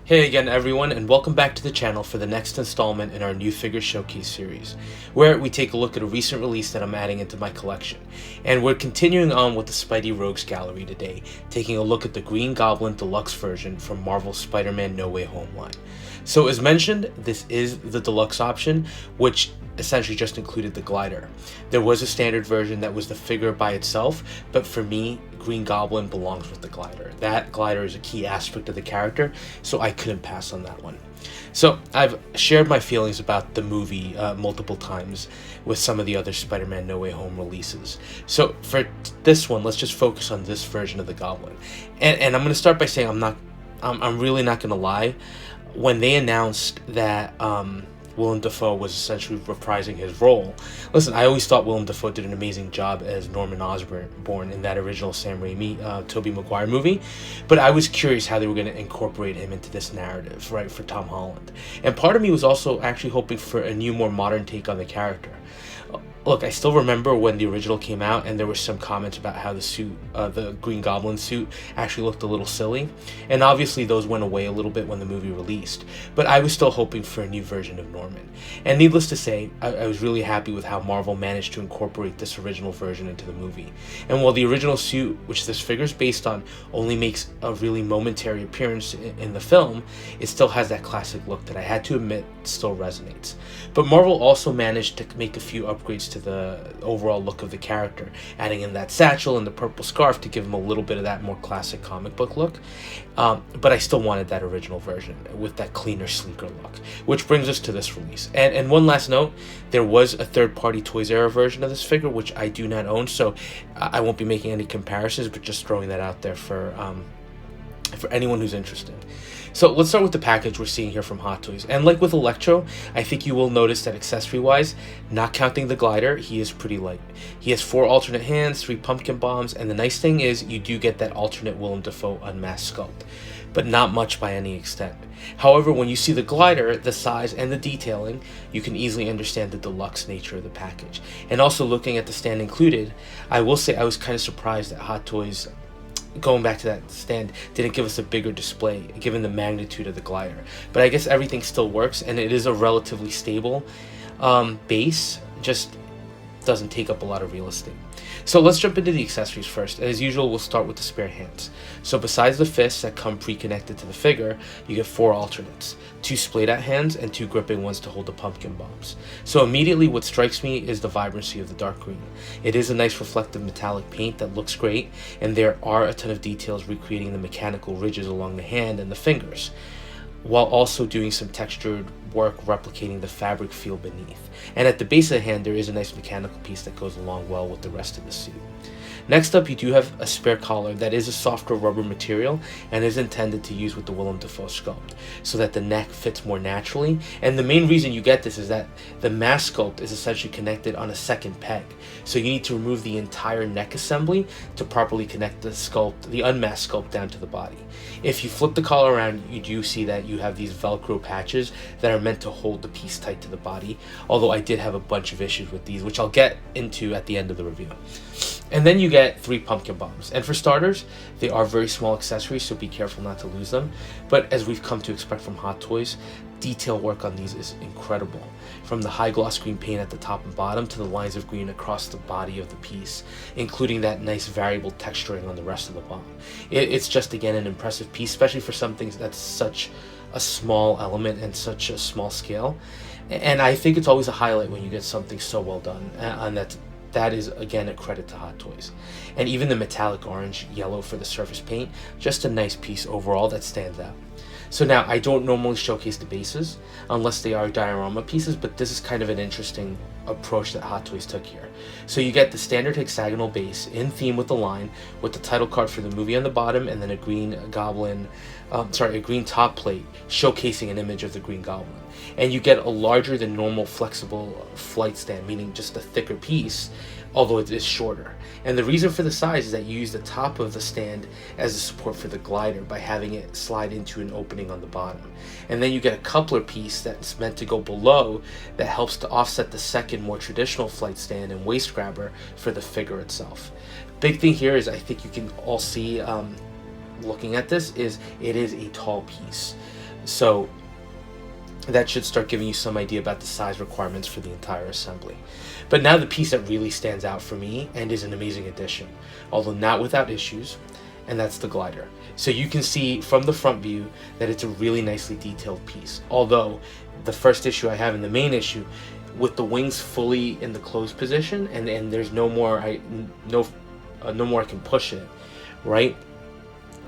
Hey again everyone, and welcome back to the channel for the next installment in our new figure showcase series, where we take a look at a recent release that I'm adding into my collection. And we're continuing on with the Spidey Rogues Gallery today, taking a look at the Green Goblin Deluxe version from Marvel's Spider-Man No Way Home line. So as mentioned, this is the deluxe option, which essentially just included the glider. There was a standard version that was the figure by itself, but for me, Green Goblin belongs with the glider. That glider is a key aspect of the character, so I couldn't pass on that one. So I've shared my feelings about the movie multiple times with some of the other Spider-Man No Way Home releases. So for this one, let's just focus on this version of the Goblin. And I'm going to start by saying I'm really not going to lie. When they announced that Willem Dafoe was essentially reprising his role. Listen, I always thought Willem Dafoe did an amazing job as Norman Osborn in that original Sam Raimi, Tobey Maguire movie, but I was curious how they were going to incorporate him into this narrative, right, for Tom Holland. And part of me was also actually hoping for a new, more modern take on the character. Look, I still remember when the original came out and there were some comments about how the suit, the Green Goblin suit, actually looked a little silly. And obviously those went away a little bit when the movie released. But I was still hoping for a new version of Norman. And needless to say, I was really happy with how Marvel managed to incorporate this original version into the movie. And while the original suit, which this figure is based on, only makes a really momentary appearance in the film, it still has that classic look that I had to admit still resonates. But Marvel also managed to make a few upgrades to the overall look of the character, adding in that satchel and the purple scarf to give him a little bit of that more classic comic book look. But I still wanted that original version with that cleaner, sleeker look, which brings us to this release. And one last note, there was a third-party Toys R Us version of this figure, which I do not own, so I won't be making any comparisons, but just throwing that out there for anyone who's interested. So let's start with the package we're seeing here from Hot Toys. And like with Electro, I think you will notice that accessory-wise, not counting the glider, he is pretty light. He has 4 alternate hands, 3 pumpkin bombs, and the nice thing is you do get that alternate Willem Dafoe unmasked sculpt, but not much by any extent. However, when you see the glider, the size, and the detailing, you can easily understand the deluxe nature of the package. And also looking at the stand included, I will say I was kind of surprised that Hot Toys, going back to that stand, didn't give us a bigger display given the magnitude of the glider. But I guess everything still works, and it is a relatively stable base, just doesn't take up a lot of real estate. So let's jump into the accessories first. As usual, we'll start with the spare hands. So besides the fists that come pre-connected to the figure, you get 4 alternates, 2 splayed out hands and 2 gripping ones to hold the pumpkin bombs. So immediately what strikes me is the vibrancy of the dark green. It is a nice reflective metallic paint that looks great, and there are a ton of details recreating the mechanical ridges along the hand and the fingers, while also doing some textured work replicating the fabric feel beneath. And at the base of the hand, there is a nice mechanical piece that goes along well with the rest of the suit. Next up, you do have a spare collar that is a softer rubber material and is intended to use with the Willem Dafoe sculpt so that the neck fits more naturally. And the main reason you get this is that the mask sculpt is essentially connected on a second peg. So you need to remove the entire neck assembly to properly connect the sculpt, the unmasked sculpt, down to the body. If you flip the collar around, you do see that you have these Velcro patches that are meant to hold the piece tight to the body, although I did have a bunch of issues with these, which I'll get into at the end of the review. And then you get 3 pumpkin bombs. And for starters, they are very small accessories, so be careful not to lose them. But as we've come to expect from Hot Toys, detail work on these is incredible. From the high gloss green paint at the top and bottom to the lines of green across the body of the piece, including that nice variable texturing on the rest of the bomb. It's just, again, an impressive piece, especially for something that's such a small element and such a small scale. And I think it's always a highlight when you get something so well done, and that is, again, a credit to Hot Toys. And even the metallic orange yellow for the surface paint, just a nice piece overall that stands out. So now, I don't normally showcase the bases unless they are diorama pieces, but this is kind of an interesting approach that Hot Toys took here. So you get the standard hexagonal base in theme with the line, with the title card for the movie on the bottom, and then a green top plate showcasing an image of the Green Goblin. And you get a larger than normal flexible flight stand, meaning just a thicker piece, although it is shorter. And the reason for the size is that you use the top of the stand as a support for the glider by having it slide into an opening on the bottom. And then you get a coupler piece that's meant to go below that helps to offset the second, more traditional flight stand and waist grabber for the figure itself. Big thing here is, I think you can all see looking at this, is it is a tall piece. So that should start giving you some idea about the size requirements for the entire assembly. But now the piece that really stands out for me and is an amazing addition, although not without issues, and that's the glider. So you can see from the front view that it's a really nicely detailed piece, although the first issue I have and the main issue, with the wings fully in the closed position and there's no more I can push it, right?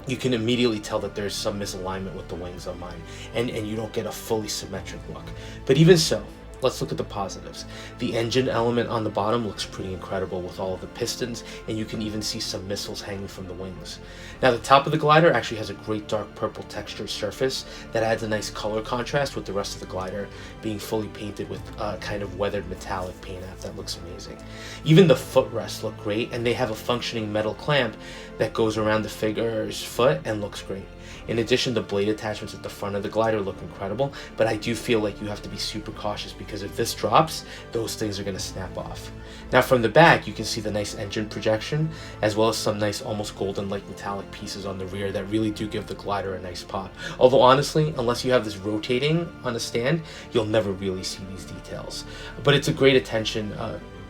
You can immediately tell that there's some misalignment with the wings on mine, and you don't get a fully symmetric look. But even so, let's look at the positives. The engine element on the bottom looks pretty incredible with all of the pistons, and you can even see some missiles hanging from the wings. Now the top of the glider actually has a great dark purple textured surface that adds a nice color contrast with the rest of the glider being fully painted with a kind of weathered metallic paint app that looks amazing. Even the footrests look great, and they have a functioning metal clamp that goes around the figure's foot and looks great. In addition, the blade attachments at the front of the glider look incredible, but I do feel like you have to be super cautious because if this drops, those things are going to snap off. Now from the back, you can see the nice engine projection, as well as some nice almost golden-like metallic pieces on the rear that really do give the glider a nice pop. Although honestly, unless you have this rotating on a stand, you'll never really see these details. But it's a great attention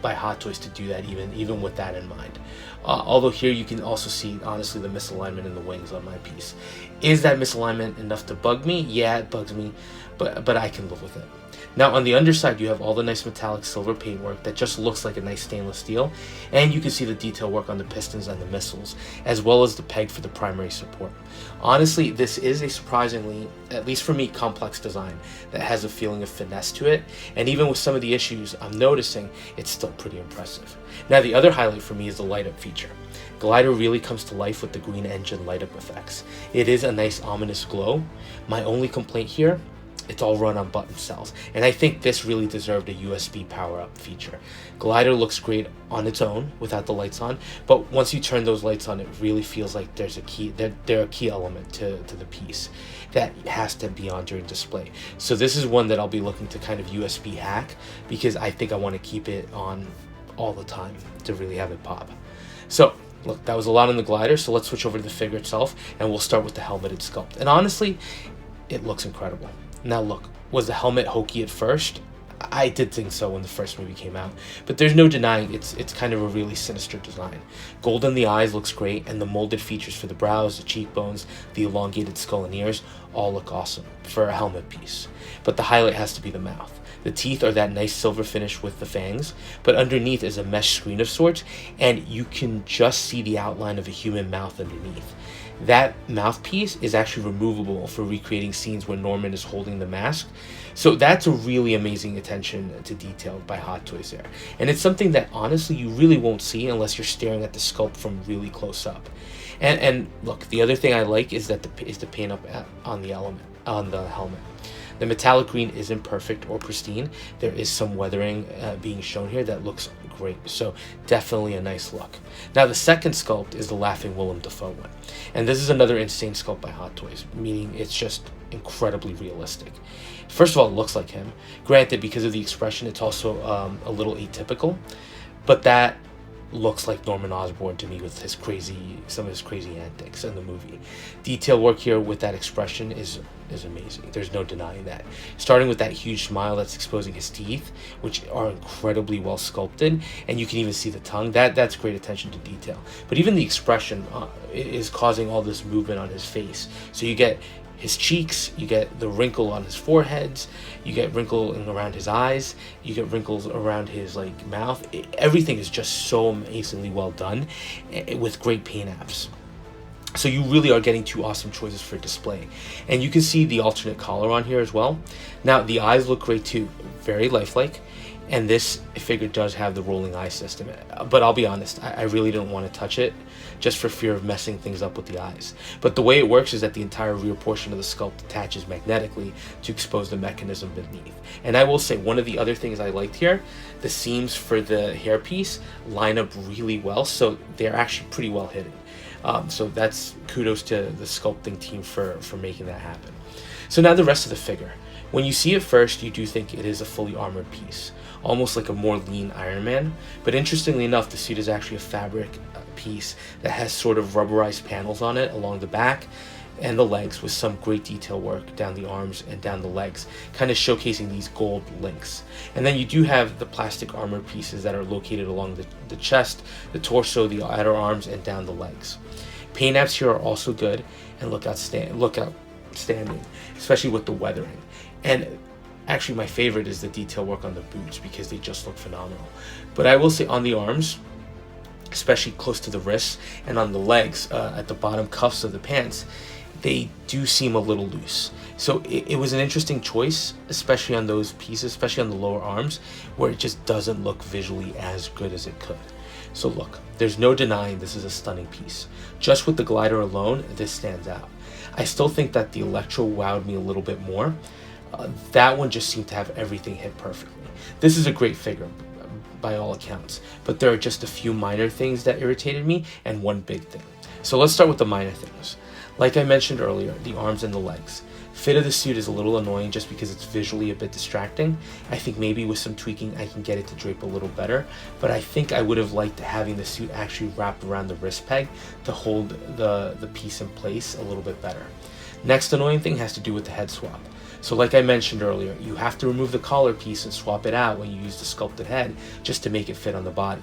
by Hot Toys to do that even with that in mind. Although here you can also see, honestly, the misalignment in the wings on my piece. Is that misalignment enough to bug me? Yeah, it bugs me, but I can live with it. Now on the underside, you have all the nice metallic silver paintwork that just looks like a nice stainless steel, and you can see the detail work on the pistons and the missiles, as well as the peg for the primary support. Honestly, this is a surprisingly, at least for me, complex design that has a feeling of finesse to it, and even with some of the issues I'm noticing, it's still pretty impressive. Now the other highlight for me is the light up feature. Glider really comes to life with the green engine light up effects. It is a nice ominous glow. My only complaint here, it's all run on button cells, and I think this really deserved a USB power-up feature. Glider looks great on its own without the lights on, but once you turn those lights on, it really feels like there's a key, they're a key element to the piece that has to be on during display. So this is one that I'll be looking to kind of USB hack, because I think I want to keep it on all the time to really have it pop. So look, that was a lot on the glider, so let's switch over to the figure itself, and we'll start with the helmeted sculpt. And honestly, it looks incredible. Now look, was the helmet hokey at first? I did think so when the first movie came out, but there's no denying it's kind of a really sinister design. Gold in the eyes looks great, and the molded features for the brows, the cheekbones, the elongated skull and ears all look awesome for a helmet piece. But the highlight has to be the mouth. The teeth are that nice silver finish with the fangs, but underneath is a mesh screen of sorts, and you can just see the outline of a human mouth underneath. That mouthpiece is actually removable for recreating scenes where Norman is holding the mask. So that's a really amazing attention to detail by Hot Toys there. And it's something that honestly you really won't see unless you're staring at the sculpt from really close up. And look, the other thing I like is that the paint up on the helmet. The metallic green isn't perfect or pristine. There is some weathering being shown here that looks great, so definitely a nice look. Now the second sculpt is the Laughing Willem Dafoe one, and this is another insane sculpt by Hot Toys, meaning it's just incredibly realistic. First of all, it looks like him. Granted, because of the expression, it's also a little atypical, but that looks like Norman Osborn to me with some of his crazy antics in the movie. Detail work here with that expression is amazing. There's no denying that. Starting with that huge smile that's exposing his teeth, which are incredibly well sculpted, and you can even see the tongue. That's great attention to detail. But even the expression is causing all this movement on his face. So you get his cheeks, you get the wrinkle on his foreheads, you get wrinkle around his eyes, you get wrinkles around his mouth. Everything is just so amazingly well done with great paint apps. So you really are getting two awesome choices for display. And you can see the alternate collar on here as well. Now the eyes look great too, very lifelike. And this figure does have the rolling eye system. But I'll be honest, I really don't want to touch it just for fear of messing things up with the eyes. But the way it works is that the entire rear portion of the sculpt attaches magnetically to expose the mechanism beneath. And I will say, one of the other things I liked here, the seams for the hairpiece line up really well, so they're actually pretty well hidden. So that's kudos to the sculpting team for making that happen. So now the rest of the figure. When you see it first, you do think it is a fully armored piece, almost like a more lean Iron Man. But interestingly enough, the suit is actually a fabric piece that has sort of rubberized panels on it along the back, and the legs with some great detail work down the arms and down the legs, kind of showcasing these gold links. And then you do have the plastic armor pieces that are located along the chest, the torso, the outer arms, and down the legs. Paint apps here are also good and look outstanding, especially with the weathering. And actually my favorite is the detail work on the boots because they just look phenomenal. But I will say on the arms, especially close to the wrists, and on the legs, at the bottom cuffs of the pants, they do seem a little loose. So it was an interesting choice, especially on those pieces, especially on the lower arms, where it just doesn't look visually as good as it could. So look, there's no denying this is a stunning piece. Just with the glider alone, this stands out. I still think that the Electro wowed me a little bit more. That one just seemed to have everything hit perfectly. This is a great figure by all accounts, but there are just a few minor things that irritated me and one big thing. So let's start with the minor things. Like I mentioned earlier, the arms and the legs. Fit of the suit is a little annoying just because it's visually a bit distracting. I think maybe with some tweaking I can get it to drape a little better, but I think I would have liked having the suit actually wrapped around the wrist peg to hold the piece in place a little bit better. Next annoying thing has to do with the head swap. So like I mentioned earlier, you have to remove the collar piece and swap it out when you use the sculpted head just to make it fit on the body.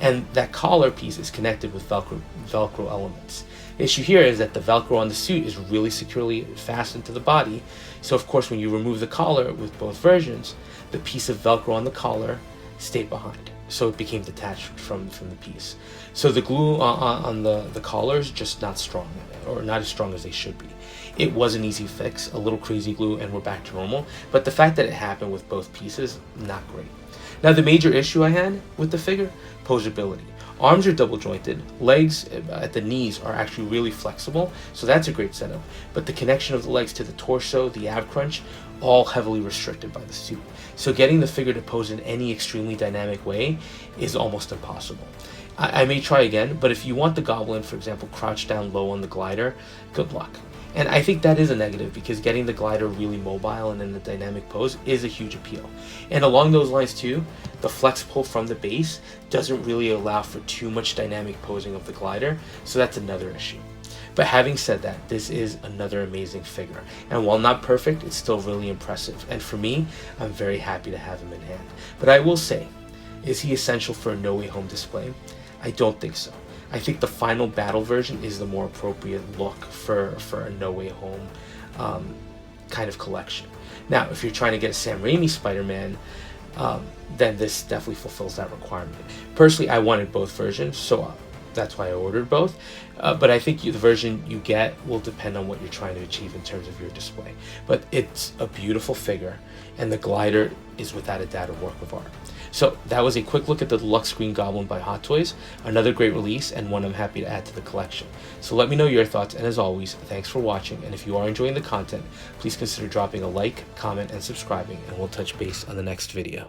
And that collar piece is connected with Velcro elements. The issue here is that the Velcro on the suit is really securely fastened to the body. So of course when you remove the collar with both versions, the piece of Velcro on the collar stayed behind. So it became detached from the piece. So the glue on the collar is just not strong, or not as strong as they should be. It was an easy fix, a little crazy glue, and we're back to normal. But the fact that it happened with both pieces, not great. Now the major issue I had with the figure, posability. Arms are double jointed, legs at the knees are actually really flexible, so that's a great setup. But the connection of the legs to the torso, the ab crunch, all heavily restricted by the suit. So getting the figure to pose in any extremely dynamic way is almost impossible. I may try again, but if you want the Goblin, for example, crouched down low on the glider, good luck. And I think that is a negative because getting the glider really mobile and in the dynamic pose is a huge appeal. And along those lines too, the flex pull from the base doesn't really allow for too much dynamic posing of the glider, so that's another issue. But having said that, this is another amazing figure. And while not perfect, it's still really impressive. And for me, I'm very happy to have him in hand. But I will say, is he essential for a No Way Home display? I don't think so. I think the final battle version is the more appropriate look for a No Way Home kind of collection. Now, if you're trying to get a Sam Raimi Spider-Man, then this definitely fulfills that requirement. Personally, I wanted both versions, so that's why I ordered both. But I think the version you get will depend on what you're trying to achieve in terms of your display. But it's a beautiful figure, and the glider is without a doubt a work of art. So that was a quick look at the Deluxe Green Goblin by Hot Toys, another great release and one I'm happy to add to the collection. So let me know your thoughts, and as always, thanks for watching, and if you are enjoying the content, please consider dropping a like, comment, and subscribing, and we'll touch base on the next video.